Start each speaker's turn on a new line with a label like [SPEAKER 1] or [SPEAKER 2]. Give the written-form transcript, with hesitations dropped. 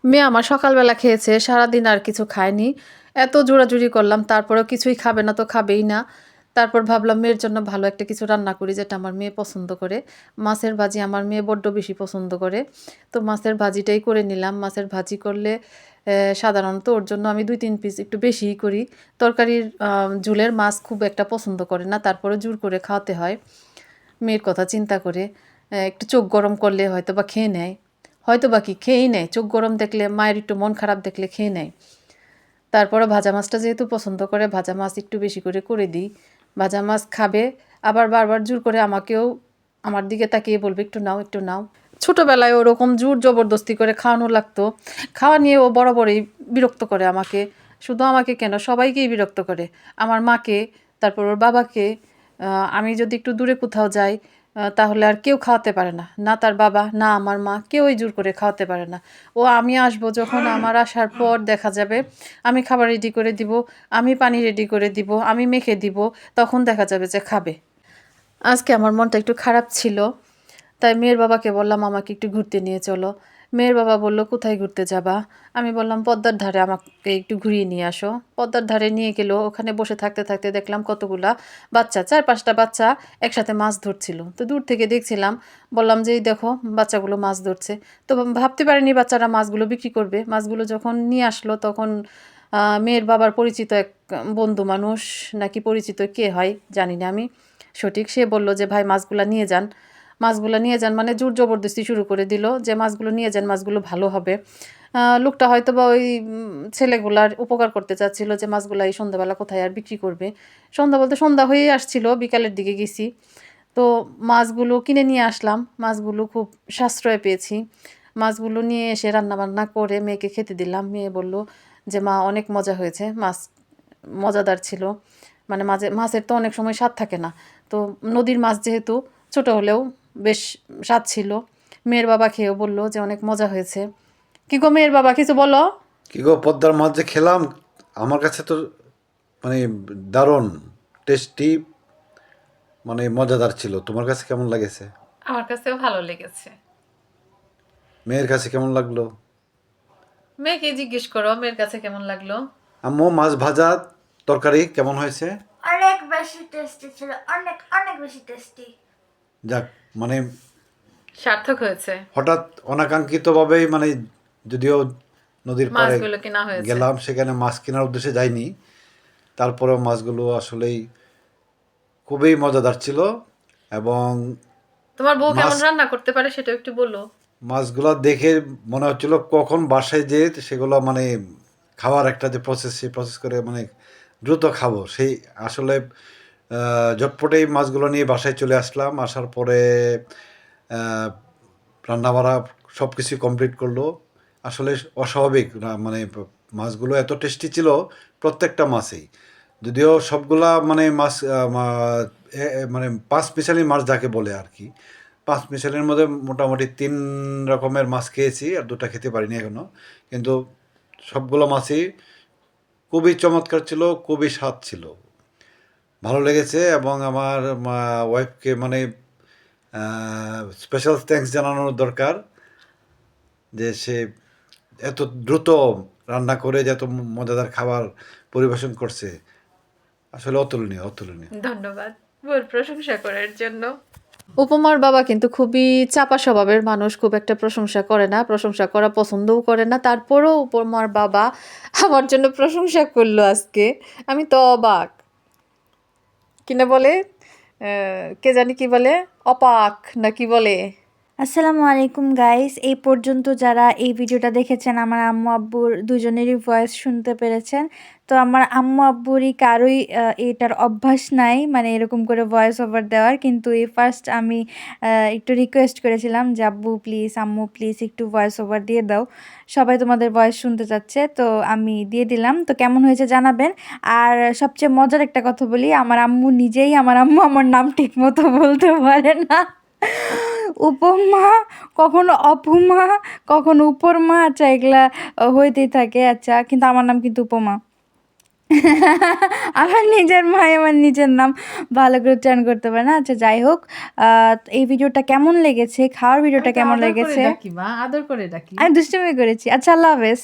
[SPEAKER 1] মেয়ে আমার সকালবেলা খেয়েছে, সারাদিন আর কিছু খায়নি। এত জোরাজুরি করলাম, তারপরেও কিছুই খাবে না তো খাবেই না। তারপর ভাবলাম মেয়ের জন্য ভালো একটা কিছু রান্না করি যেটা আমার মেয়ে পছন্দ করে। মাছের ভাজি আমার মেয়ে বড্ড বেশি পছন্দ করে। তো মাছের ভাজিটাই করে নিলাম। মাছের ভাজি করলে সাধারণত ওর জন্য আমি ২-৩ পিস একটু বেশিই করি। তরকারির ঝোলের মাছ খুব একটা পছন্দ করে না, তারপরেও জোর করে খাওয়াতে হয় মেয়ের কথা চিন্তা করে। একটু চোখ গরম করলে হয়তোবা খেয়ে নেয়। হয়তোবা কি খেয়েই নেয়। চোখ গরম দেখলে, মায়ের একটু মন খারাপ দেখলে খেয়ে নেয়। তারপরে ভাজা মাছটা যেহেতু পছন্দ করে, ভাজা মাছ একটু বেশি করে দিই। ভাজা মাছ খাবে, আবার বারবার জোর করে আমাকেও আমার দিকে তাকিয়ে বলবে, "একটু নাও, একটু নাও।" ছোটোবেলায় ওরকম জোর জবরদস্তি করে খাওয়ানো লাগতো। খাওয়া নিয়ে ও বরাবরই বিরক্ত করে আমাকে। শুধু আমাকে কেন, সবাইকেই বিরক্ত করে। আমার মাকে, তারপর ওর বাবাকে। আমি যদি একটু দূরে কোথাও যাই, তাহলে আর কেউ খাওয়াতে পারে না। না তার বাবা, না আমার মা, কেউই জোর করে খাওয়াতে পারে না। ও আমি আসবো যখন, আমার আসার পর দেখা যাবে আমি খাবার রেডি করে দিব, আমি পানি রেডি করে দিব, আমি মেখে দিব, তখন দেখা যাবে যে খাবে। আজকে আমার মনটা একটু খারাপ ছিল, তাই মেয়ের বাবাকে বললাম আমাকে একটু ঘুরতে নিয়ে চলো। মেয়ের বাবা বলল, কোথায় ঘুরতে যাবা? আমি বললাম পদ্মার ধারে আমাকে একটু ঘুরিয়ে নিয়ে আসো। পদ্মার ধারে নিয়ে গেল। ওখানে বসে থাকতে থাকতে দেখলাম কতগুলা বাচ্চা, 4-5টা বাচ্চা একসাথে মাছ ধরছিল। তো দূর থেকে দেখছিলাম, বললাম যে এই দেখো বাচ্চাগুলো মাছ ধরছে। তো ভাবতে পারিনি বাচ্চারা মাছগুলো বিক্রি করবে। মাছগুলো যখন নিয়ে আসলো তখন মেয়ের বাবার পরিচিত এক বন্ধু মানুষ, নাকি পরিচিত কে হয় জানি না আমি সঠিক, সে বলল যে ভাই মাছগুলা নিয়ে যান। মাছগুলো নিয়ে যান মানে জোর জবরদস্তি শুরু করে দিল যে মাছগুলো নিয়ে যান, মাছগুলো ভালো হবে। লোকটা হয়তো বা ওই ছেলেগুলার উপকার করতে চাচ্ছিল যে মাছগুলা এই সন্ধ্যাবেলা কোথায় আর বিক্রি করবে। সন্ধ্যা বলতে সন্ধ্যা হয়েই আসছিল, বিকালের দিকে গেছি। তো মাছগুলো কিনে নিয়ে আসলাম। মাছগুলো খুব সাশ্রয় পেয়েছি। মাছগুলো নিয়ে এসে রান্নাবান্না করে মেয়েকে খেতে দিলাম। মেয়ে বলল যে মা অনেক মজা হয়েছে, মাছ মজাদার ছিল। মানে মাছের তো অনেক সময় স্বাদ থাকে না। তো নদীর মাছ যেহেতু, ছোট হলেও বেশ স্বাদ ছিল। মেয়ের বাবা খেয়েও বলল যে অনেক মজা হয়েছে। কি গো মেয়ের বাবা, কিছু বলো?
[SPEAKER 2] কি গো, পদ্মার মাছ যে খেলাম, আমার কাছে তো মানে দারুণ টেস্টি, মানে মজাদার ছিল। তোমার কাছে কেমন লাগেছে?
[SPEAKER 1] আমার কাছেও ভালো লেগেছে।
[SPEAKER 2] মেয়ের কাছে কেমন লাগলো?
[SPEAKER 1] মেয়েকে জিজ্ঞেস করো মেয়ের কাছে কেমন লাগলো।
[SPEAKER 2] আম্মু, মাছ ভাজা তরকারি কেমন হয়েছে?
[SPEAKER 3] অনেক বেশি টেস্টি ছিল, অনেক অনেক বেশি টেস্টি।
[SPEAKER 2] যাক, মানে
[SPEAKER 1] সার্থক হয়েছে।
[SPEAKER 2] হঠাৎ অনাকাঙ্ক্ষিতভাবেই, মানে যদিও নদীর পাড়ে
[SPEAKER 1] মাছগুলো কেনা হয়েছে।
[SPEAKER 2] গেলাম, সেখানে মাছ কেনার উদ্দেশ্যে যাইনি, তারপরেও মাছগুলো আসলেই খুবই মজাদার ছিল। এবং
[SPEAKER 1] তোমার বউ
[SPEAKER 2] মাছ
[SPEAKER 1] কেমন রান্না করতে পারে সেটা একটু বলো।
[SPEAKER 2] মাছগুলো দেখে মনে হচ্ছিল কখন বাসায় যেয়ে সেগুলো মানে খাওয়ার একটা যে প্রসেস, সেই প্রসেস করে মানে দ্রুত খাবো সেই আসলে ঝটপটেই মাছগুলো নিয়ে বাসায় চলে আসলাম। আসার পরে রান্নাবাড়া সব কিছুই কমপ্লিট করলো। আসলে অস্বাভাবিক না, মানে মাছগুলো এত টেস্টি ছিল প্রত্যেকটা মাছেই। যদিও সবগুলা মানে মাছ মানে পাঁচ মিশালি মাছ যাকে বলে আর কি, পাঁচ মিশালির মধ্যে মোটামুটি 3 রকমের মাছ খেয়েছি, আর 2টা খেতে পারিনি এখনো। কিন্তু সবগুলো মাছই খুবই চমৎকার ছিল, খুবই স্বাদ ছিল, ভালো লেগেছে। এবং আমার ওয়াইফকে মানে স্পেশাল থ্যাঙ্কস জানানোর দরকার, যে সে এত দ্রুত রান্না করে যে এত মজাদার খাবার পরিবেশন করছে। আসলে অতুলনীয়, অতুলনীয়।
[SPEAKER 1] ধন্যবাদ বউর প্রশংসা করার জন্য। উপমার বাবা কিন্তু খুবই চাপা স্বভাবের মানুষ, খুব একটা প্রশংসা করে না, প্রশংসা করা পছন্দও করে না। তারপরেও উপমার বাবা আমার জন্য প্রশংসা করলো আজকে। আমি তো অবাক। কিনা বলে, কে জানি কি বলে, অপাক না কি বলে।
[SPEAKER 3] আসসালামু আলাইকুম গাইস, এই পর্যন্ত যারা এই ভিডিওটা দেখেছেন আমার আম্মু আব্বুর দুজনেরই ভয়েস শুনতে পেরেছেন। তো আমার আম্মু আব্বুরই কারোই এটার অভ্যাস নাই, মানে এরকম করে ভয়েস ওভার দেওয়ার। কিন্তু এই ফার্স্ট আমি একটু রিকোয়েস্ট করেছিলাম যে আব্বু প্লিজ, আম্মু প্লিজ একটু ভয়েস ওভার দিয়ে দাও, সবাই তোমাদের ভয়েস শুনতে চাচ্ছে। তো আমি দিয়ে দিলাম, তো কেমন হয়েছে জানাবেন। আর সবচেয়ে মজার একটা কথা বলি, আমার আম্মু নিজেই, আমার আম্মু আমার নাম ঠিক মতো বলতে পারে না। উপমা, কখনো অপুমা, কখনো উপরমা, আচ্ছা এগুলা হইতেই থাকে। আচ্ছা, কিন্তু আমার নাম কিন্তু উপমা। আমার নিজের ভাই আমার নিজের নাম ভালো করে উচ্চারণ করতে পারে না। আচ্ছা যাই হোক, এই ভিডিওটা কেমন লেগেছে, খাওয়ার ভিডিওটা কেমন লেগেছে?
[SPEAKER 1] আদর করে ডাকি।
[SPEAKER 3] আমি দুষ্টুমি করেছি। আচ্ছা, আল্লাহ হাফেজ।